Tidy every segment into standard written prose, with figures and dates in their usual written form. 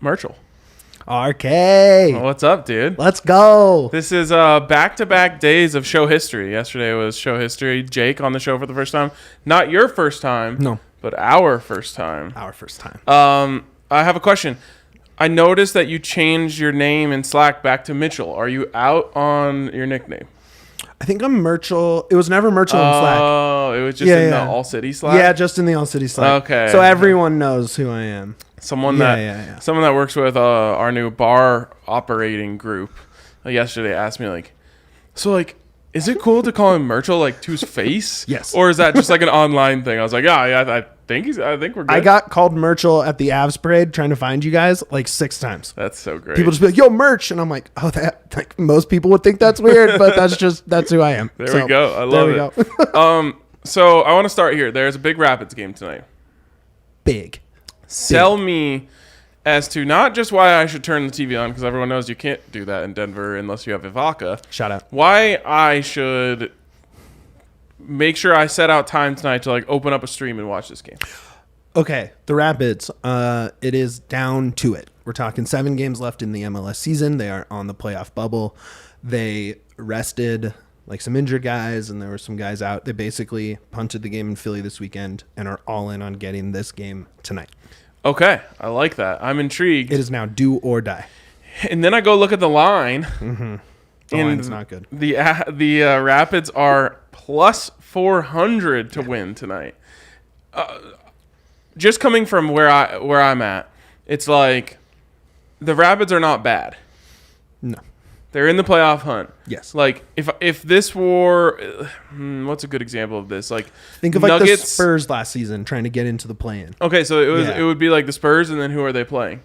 Mitchell. RK. What's up, dude? Let's go. This is back-to-back days of show history. Yesterday was show history. Jake on the show for the first time. Not your first time. No. But our first time. Our first time. I have a question. I noticed that you changed your name in Slack back to Mitchell. Are you out on your nickname? I think I'm Merchel. It was never Merchel in Slack. Oh, it was just in the All City Slack? Yeah, just in the All City Slack. Okay. So everyone knows who I am. Someone that works with our new bar operating group yesterday asked me, is it cool to call him Mitchell to his face? Yes. Or is that just an online thing? I was like, I think we're good. I got called Merchel at the Avs parade trying to find you guys 6 times. That's so great. People just be like, "Yo, Merch," and I'm like, "Oh, that." Most people would think that's weird, but that's who I am. There we go. I love it. So I want to start here. There's a big Rapids game tonight. Big. Sell me as to not just why I should turn the TV on, because everyone knows you can't do that in Denver unless you have Ivaka. Shout out. Why I should make sure I set out time tonight to open up a stream and watch this game. Okay, the Rapids, it is down to it. We're talking 7 games left in the MLS season. They are on the playoff bubble. They rested some injured guys, and there were some guys out. They basically punted the game in Philly this weekend and are all in on getting this game tonight. Okay, I like that. I'm intrigued. It is now do or die. And then I go look at the line. Mm-hmm. The line's not good. The Rapids are plus 400 to win tonight. Just coming from where I'm at, it's like the Rapids are not bad. No. They're in the playoff hunt. Yes. If this were, what's a good example of this? Think of Nuggets, the Spurs last season trying to get into the play-in. Okay, so it would be like the Spurs, and then who are they playing?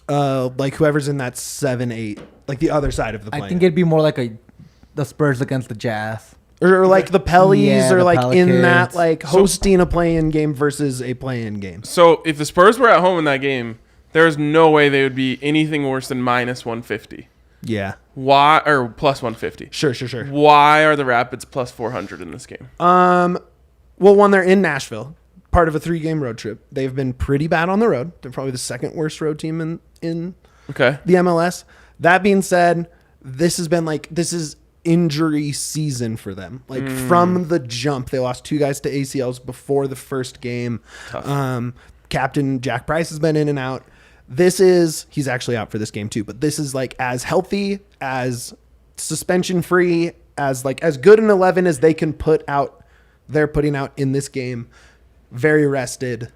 Whoever's in that 7-8, the other side of the play-in. I think it'd be more the Spurs against the Jazz. Or the Pellies, or Pelicans. in that hosting a play-in game versus a play-in game. So if the Spurs were at home in that game, there's no way they would be anything worse than minus 150. Yeah. Why, or plus 150? Sure. Why are the Rapids plus 400 in this game? Well, one, they're in Nashville, part of a 3-game road trip. They've been pretty bad on the road. They're probably the second worst road team in the MLS. That being said, this has been this is injury season for them. From the jump, they lost 2 guys to ACLs before the first game. Tough. Captain Jack Price has been in and out. He's actually out for this game too, but this is as healthy, as suspension free, as good an 11 as they can they're putting out in this game. Very rested.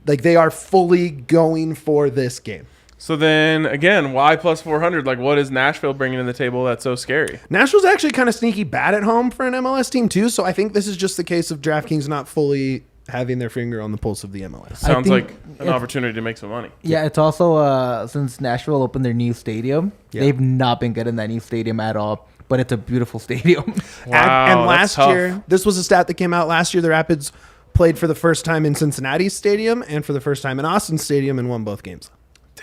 They are fully going for this game. So then again, why plus 400? What is Nashville bringing to the table that's so scary? Nashville's actually kind of sneaky bad at home for an MLS team too. So I think this is just the case of DraftKings not fully having their finger on the pulse of the MLS. Sounds like an opportunity to make some money. Yeah, it's also since Nashville opened their new stadium, they've not been good in that new stadium at all. But it's a beautiful stadium. Wow, and last year, this was a stat that came out last year. The Rapids played for the first time in Cincinnati Stadium and for the first time in Austin Stadium and won both games.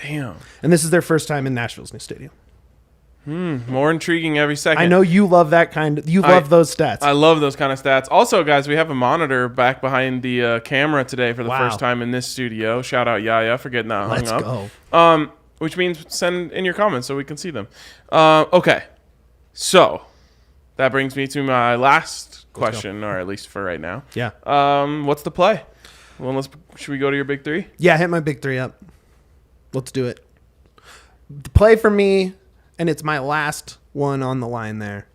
Damn. And this is their first time in Nashville's new stadium. More intriguing every second. I know you love love those stats. I love those kind of stats. Also, guys, we have a monitor back behind the camera today for the first time in this studio. Shout out Yaya for getting that hung up. Let's go. Which means send in your comments so we can see them. Okay. So that brings me to my last question, or at least for right now. Yeah. What's the play? Well, should we go to your big 3? Yeah, hit my big 3 up. Let's do it. The play for me, and it's my last one on the line there,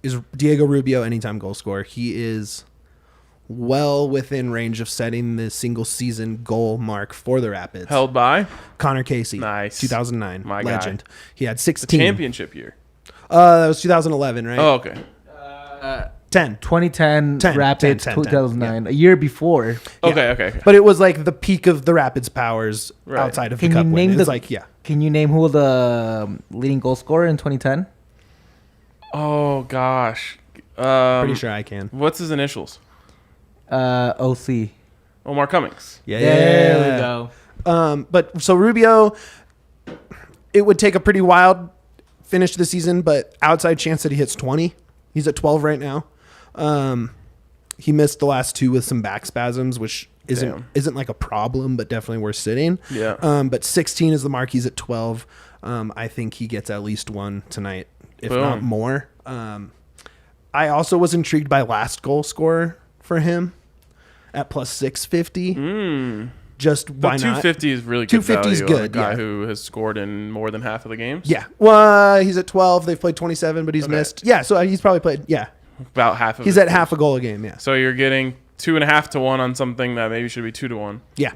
is Diego Rubio anytime goal scorer. He is well within range of setting the single season goal mark for the Rapids. Held by? Connor Casey. Nice. 2009. My legend. guy. He had 16. The championship year. That was 2011, right? Oh, okay. 2010 Rapids, 2009, a year before. Okay. But it was the peak of the Rapids' powers outside of the cup win. Can you name who the leading goal scorer in 2010? Oh, gosh. Pretty sure I can. What's his initials? OC. Omar Cummings. Yeah. There we go. But so Rubio, it would take a pretty wild finish to the season, but outside chance that he hits 20. He's at 12 right now. He missed the last 2 with some back spasms, which Damn. isn't like a problem, but definitely worth sitting. Yeah. But 16 is the mark. He's at 12. I think he gets at least 1 tonight, if Boom. not more. I also was intrigued by last goal scorer for him at plus 650. Just why not? 250 is really good 250 is value on a good, guy yeah. who has scored in more than half of the games. Yeah. Well, he's at 12. They've played 27, but he's missed. Yeah, so he's probably played. Yeah. About half of He's his at games. half a goal a game, yeah. So you're getting 2.5 to 1 on something that maybe should be 2 to 1. Yeah.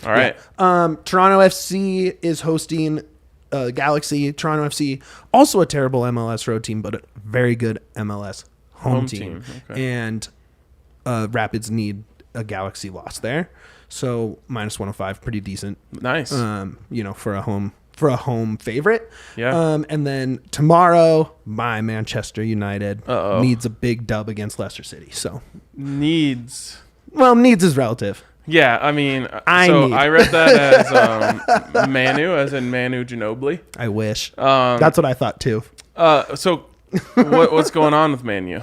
All right. Yeah. Toronto FC is hosting Galaxy. Toronto FC, also a terrible MLS road team, but a very good MLS home team. Okay. And Rapids need a Galaxy loss there. So minus 105, pretty decent. Nice. For a home favorite. Yeah. And then tomorrow, my Manchester United Uh-oh. needs a big dub against Leicester City. So Needs. needs is relative. Yeah, I mean, need. I read that as Manu, as in Manu Ginobili. I wish. That's what I thought too. So what's going on with Manu?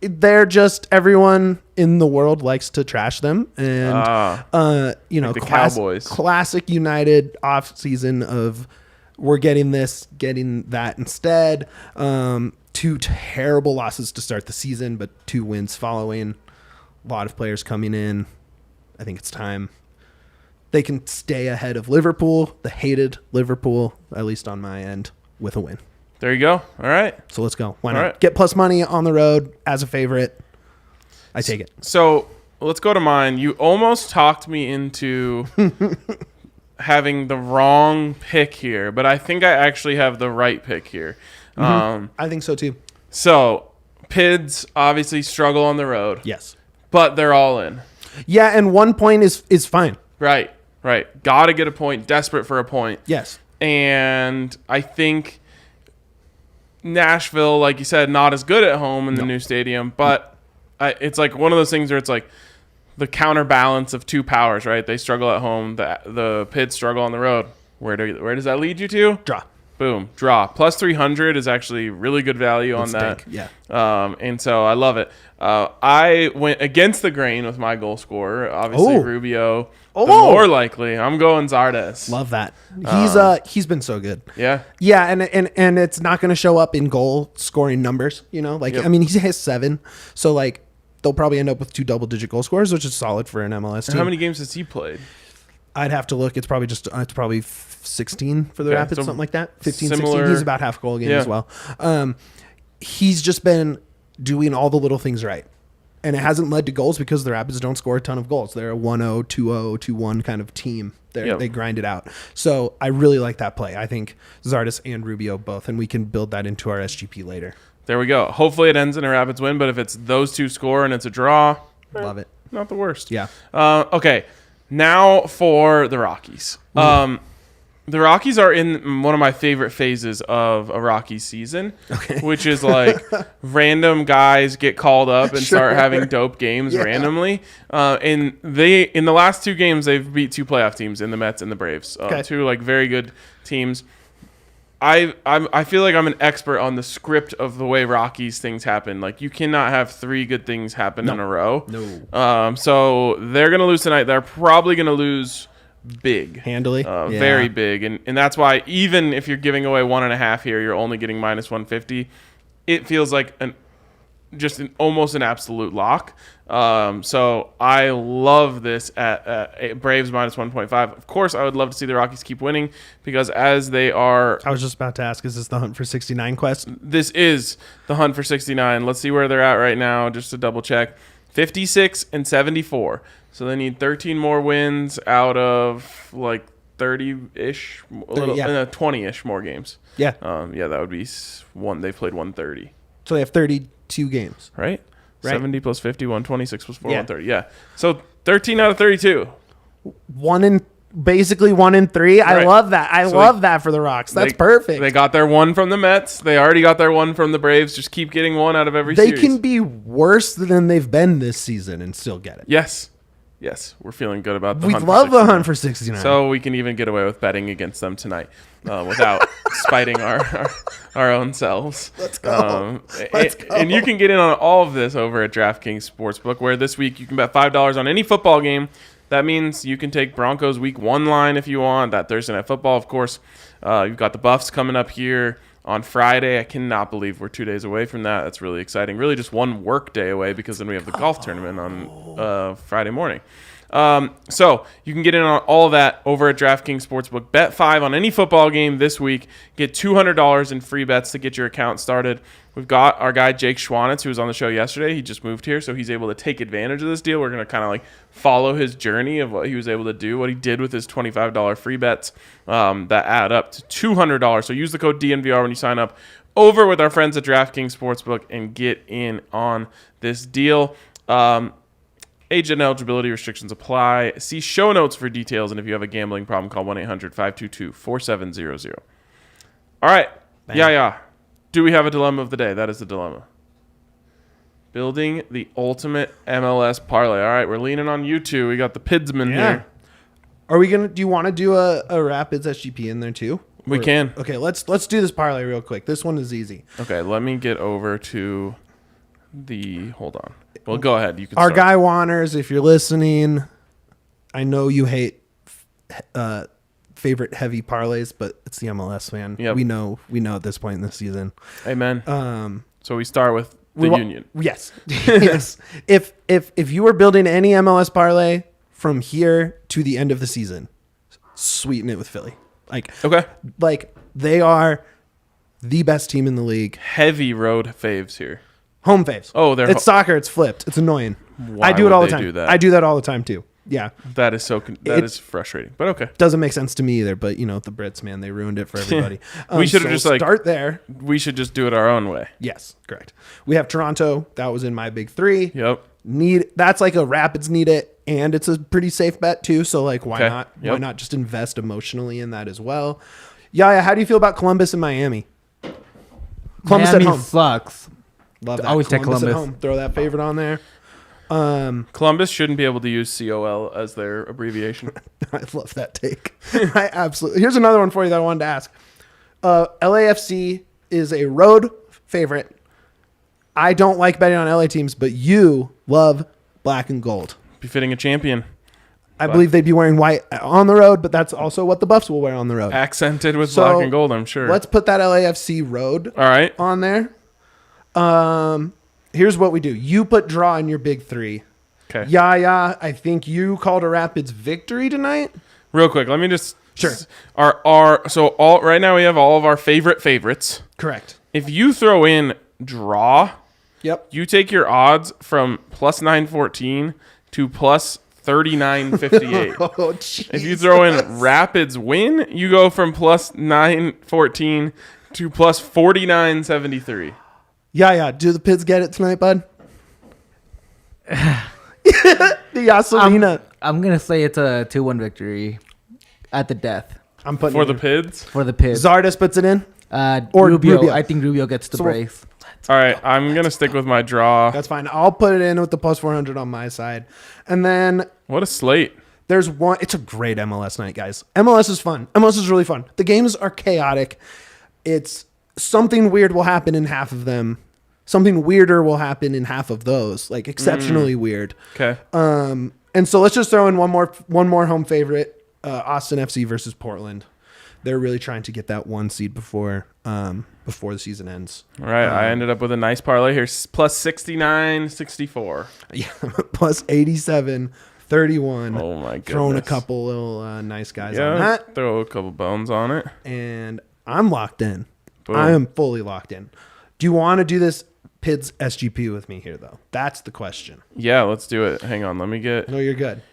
They're just, everyone in the world likes to trash them, and the Cowboys. Classic United off season of we're getting this, getting that instead. 2 terrible losses to start the season, but 2 wins following. A lot of players coming in. I think it's time they can stay ahead of Liverpool, the hated Liverpool, at least on my end, with a win. There you go. All right. So let's go. Why All not? right. Get plus money on the road as a favorite. I take it. So let's go to mine. You almost talked me into having the wrong pick here, but I think I actually have the right pick here. I think so too. So Pids obviously struggle on the road. Yes. But they're all in. Yeah, and 1 point is fine. Right. Got to get a point. Desperate for a point. Yes. And I think Nashville, like you said, not as good at home in the new stadium, but it's like one of those things where it's like the counterbalance of 2 powers, right? They struggle at home. The Pids struggle on the road. Where does that lead you to? Draw. Boom. Draw. Plus 300 is actually really good value on that. Yeah. And so I love it. I went against the grain with my goal scorer. Obviously, Rubio. The more likely, I'm going Zardes. Love that. He's been so good. Yeah. Yeah, and it's not going to show up in goal scoring numbers, I mean, he has 7. So they'll probably end up with 2 double-digit goal scorers, which is solid for an MLS team. How many games has he played? I'd have to look. It's probably 16 for the Rapids, so something like that. 15, similar, 16. He's about half a goal a game as well. He's just been doing all the little things right. And it hasn't led to goals because the Rapids don't score a ton of goals. They're a 1-0, 2-0, 2-1 kind of team. They grind it out. So I really like that play. I think Zardes and Rubio both, and we can build that into our SGP later. There we go. Hopefully it ends in a Rapids win, but if it's those 2 score and it's a draw, love it. Not the worst. Yeah. Okay. Now for the Rockies. The Rockies are in one of my favorite phases of a Rockies season, which is like random guys get called up and start having dope games randomly. And in the last 2 games, they've beat 2 playoff teams in the Mets and the Braves. 2 very good teams. I feel like I'm an expert on the script of the way Rockies things happen. Like, you cannot have 3 good things happen in a row. No. So they're going to lose tonight. They're probably going to lose big. Handily. Very big. And that's why even if you're giving away 1.5 here, you're only getting minus 150. It feels like almost an absolute lock. So I love this at Braves minus 1.5. Of course, I would love to see the Rockies keep winning because as they are... I was just about to ask, is this the Hunt for 69 quest? This is the Hunt for 69. Let's see where they're at right now just to double check. 56 and 74. So they need 13 more wins out of 30-ish, 20-ish more games. Yeah. That would be one. They played 130. So they have 32 games. Right? 70 plus 50, 126 plus 4, 130. Yeah. So 13 out of 32. Basically 1 in 3. Right. I love that. I love that for the Rocks. That's perfect. They got their 1 from the Mets. They already got their 1 from the Braves. Just keep getting 1 out of every series. They can be worse than they've been this season and still get it. Yes. Yes, we're feeling good about the We hunt love for the 69. hunt for 69. So we can even get away with betting against them tonight without spiting our own selves. Let's go. Let's go. And you can get in on all of this over at DraftKings Sportsbook, where this week you can bet $5 on any football game. That means you can take Broncos Week 1 line if you want. That Thursday Night Football, of course. You've got the Buffs coming up here on Friday. I cannot believe we're 2 days away from that. That's really exciting. Really just one work day away, because then we have the golf tournament on Friday morning. So you can get in on all of that over at DraftKings Sportsbook. Bet 5 on any football game this week. Get $200 in free bets to get your account started. We've got our guy Jake Schwanitz, who was on the show yesterday. He just moved here, so he's able to take advantage of this deal. We're going to kind of like follow his journey of what he was able to do, what he did with his $25 free bets that add up to $200. So use the code DNVR when you sign up over with our friends at DraftKings Sportsbook and get in on this deal. Age and eligibility restrictions apply. See show notes for details, and if you have a gambling problem, call 1-800-522-4700. All right. Bang. Yeah. Do we have a dilemma of the day? That is the dilemma. Building the ultimate MLS parlay. All right, we're leaning on you two. We got the Pidsman here. Are we gonna? Do you want to do a Rapids SGP in there too? We can. Okay, let's do this parlay real quick. This one is easy. Okay, let me get over to the. Hold on. Well, go ahead. You can. Our start. guy Wanners, if you're listening, I know you hate favorite heavy parlays, but it's the MLS, man. Yep. We know at this point in the season. Amen. So we start with the Union. Yes. Yes. If you were building any MLS parlay from here to the end of the season, sweeten it with Philly. Okay. Like they are the best team in the league. Heavy road faves here. Home faves. Oh, they're it's soccer. It's flipped. It's annoying. Why I do it all would the they time. do that? I do that all the time too. Yeah. That is that is frustrating, but okay. Doesn't make sense to me either, but the Brits, man, they ruined it for everybody. We should have just start there. We should just do it our own way. Yes, correct. We have Toronto. That was in my big three. Yep. That's like a Rapids need it, and it's a pretty safe bet too. So like, why Okay. not? Yep. Why not just invest emotionally in that as well? Yeah. How do you feel about Columbus and Miami? Columbus Miami at home. sucks. Love that. Always take at Columbus. home. Throw that favorite on there. Columbus shouldn't be able to use COL as their abbreviation. I love that take. I absolutely. Here's another one for you that I wanted to ask. LAFC is a road favorite. I don't like betting on LA teams, but you love black and gold. Befitting a champion. I believe they'd be wearing white on the road, but that's also what the Buffs will wear on the road. Accented with So, black and gold, I'm sure. Let's put that LAFC road All right. on there. Here's what we do. You put draw in your big three. Okay. Yeah. I think you called a Rapids victory tonight. Real quick, let me just Sure. Right now we have all of our favorites. Correct. If you throw in draw, Yep. you take your odds from plus 914 to plus 3958. Oh, jeez. If you throw in Rapids win, you go from plus 914 to plus 4973. Yeah. Do the Pids get it tonight, bud? The Yaselina. I'm gonna say it's a 2-1 victory at the death I'm putting For it the in. Pids? for the Pids. Zardes puts it in. Or Rubio. Rubio. I think Rubio gets the So- brace. All right, I'm going to stick with my draw. That's fine. I'll put it in with the plus 400 on my side. And then What a slate. there's one. It's a great MLS night, guys. MLS is fun. MLS is really fun. The games are chaotic. It's something weird will happen in half of them. Something weirder will happen in half of those. Like exceptionally weird. Okay. And so let's just throw in one more home favorite. Austin FC versus Portland. They're really trying to get that one seed before the season ends. All right, I ended up with a nice parlay here. Plus 69-64. Yeah, plus 87, 31. Oh, my goodness. Throwing a couple little nice guys on Yeah, that. throw a couple bones on it. And I'm locked in. Boom. I am fully locked in. Do you want to do this Pids SGP with me here, though? That's the question. Yeah, let's do it. Hang on, let me get... No, you're good.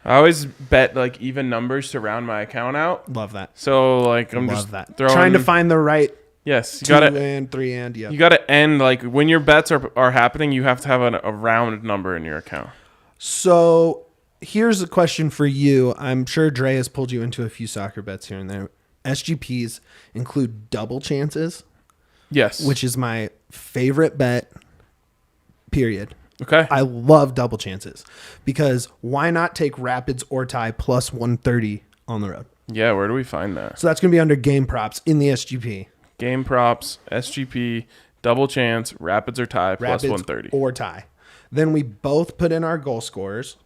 I always bet like even numbers to round my account out. Love that. So like I'm Love just that. throwing... Trying to find the right Yes, you 2 got to and 3 and, yeah. you got to end like when your bets are happening, you have to have a round number in your account. So here's a question for you. I'm sure Dre has pulled you into a few soccer bets here and there. SGPs include double chances, Yes. which is my favorite bet, period. Okay. I love double chances because why not take Rapids or tie plus 130 on the road? Yeah, where do we find that? So that's going to be under game props in the SGP. Game props, SGP, double chance, Rapids or tie, plus 130. Or tie. Then we both put in our goal scorers,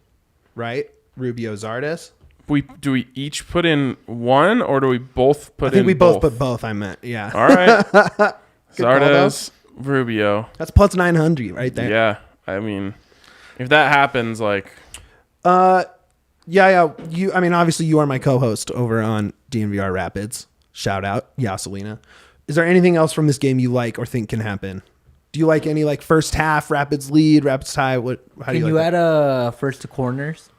right? Rubio, Zardes. Do we each put in one, or do we both put in I think we both both? put both, I meant. Yeah. All right. call, Zardes, Rubio. That's plus 900 right there. Yeah. I mean, if that happens, like... Yeah. Obviously you are my co-host over on DNVR Rapids. Shout out, Yaselina. Is there anything else from this game you like or think can happen? Do you like any like first half Rapids lead, Rapids tie? How do you like add a first to corners?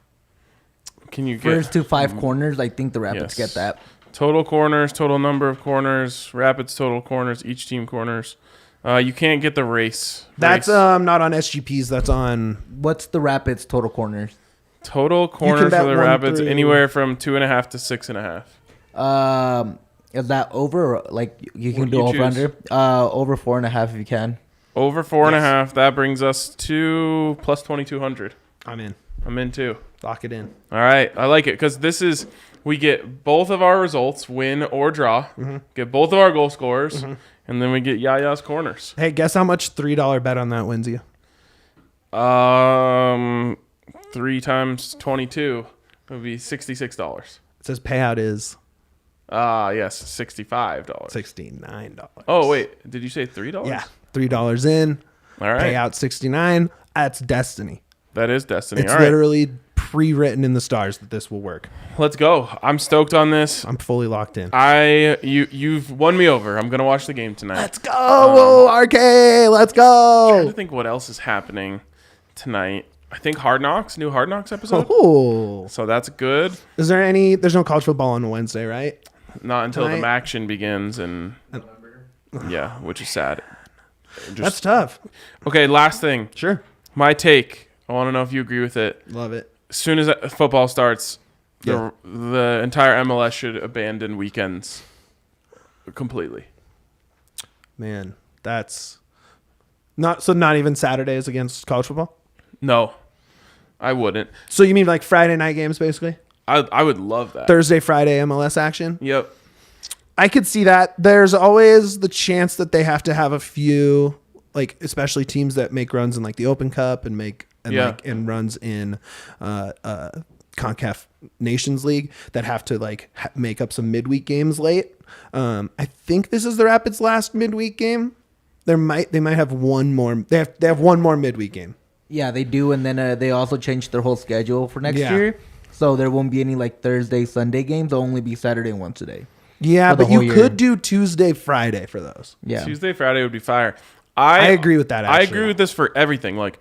Can you get First to 5 corners? I think the Rapids get that. Total corners, total number of corners, Rapids total corners, each team corners. You can't get the race. That's not on SGPs. That's on. What's the Rapids total corners? Total corners bet for the 1 Rapids through- anywhere from 2.5 to 6.5. Is that over? Or, like you can What do you over choose. under? Over 4.5 if you can. Over 4.5. That brings us to plus 2,200. I'm in. I'm in too. Lock it in. All right, I like it because we get both of our results, win or draw, get both of our goal scorers, and then we get Yaya's corners. Hey, guess how much $3 bet on that wins you? 3 times 22 would be $66. It says payout is Yes, $65. $69. Oh wait, did you say $3? Yeah, $3 in. All right, Payout 69. That's destiny. that is destiny. It's All right, literally pre-written in the stars that this will work. let's go. I'm stoked on this. I'm fully locked in. You've won me over. I'm gonna watch the game tonight. Let's go, RK. Let's trying to go. think what else is happening tonight. I think new Hard Knocks episode. Oh, So that's good. is there any? There's no college football on Wednesday, right? Not until Tonight? the action begins, and yeah, which is sad. That's tough. Okay, last thing. Sure. My take. I want to know if you agree with it. Love it. As soon as football starts, Yeah. the entire MLS should abandon weekends completely. Man, that's not even Saturdays against college football? No, I wouldn't. So you mean like Friday night games basically? I would love that. Thursday, Friday MLS action? Yep. I could see that. There's always the chance that they have to have a few, like especially teams that make runs in like the Open Cup and and runs in CONCACAF Nations League that have to like make up some midweek games late. I think this is the Rapids' last midweek game. They might have one more. They have one more midweek game. Yeah, they do, and then they also changed their whole schedule for next Yeah. year. So there won't be any like Thursday, Sunday games. There'll only be Saturday and once a day. Yeah, For the but you whole year. could do Tuesday, Friday for those. Yeah. Tuesday, Friday would be fire. I agree with that, I actually. agree with this for everything. Like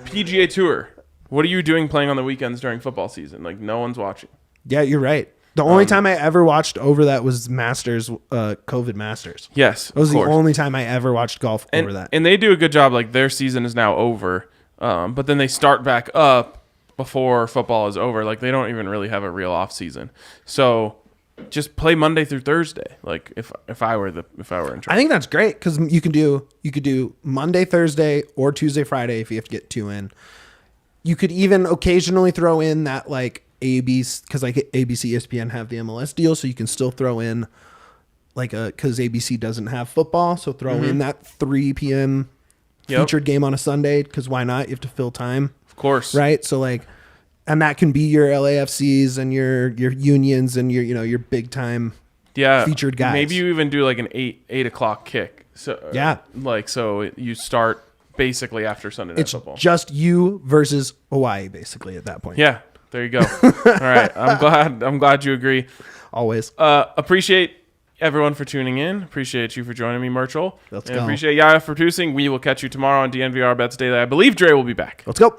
PGA Tour. What are you doing playing on the weekends during football season? Like no one's watching. Yeah, you're right. The only time I ever watched over that was Masters, COVID Masters. Yes, That was of the course. only time I ever watched golf over that. And they do a good job. Like their season is now over, but then they start back up before football is over. Like they don't even really have a real off season. So just play Monday through Thursday. Like if I were in charge. I think that's great because you could do Monday, Thursday, or Tuesday, Friday if you have to get 2 in. You could even occasionally throw in that like ABC because like ABC, ESPN have the MLS deal, so you can still throw in like because ABC doesn't have football, so throw in that 3 p.m. Yep. featured game on a Sunday because why not? You have to fill time. Of course. Right. So like, and that can be your LAFCs and your unions and your big time featured guys. Maybe you even do like an 8 o'clock kick. So Yeah. so you start basically after Sunday Night It's Football. just you versus Hawaii basically at that point. Yeah. There you go. All right. I'm glad you agree. Always. Appreciate everyone for tuning in. Appreciate you for joining me, Mitchell. Let's and go. Appreciate Yaya for producing. We will catch you tomorrow on DNVR Bets Daily. I believe Dre will be back. Let's go.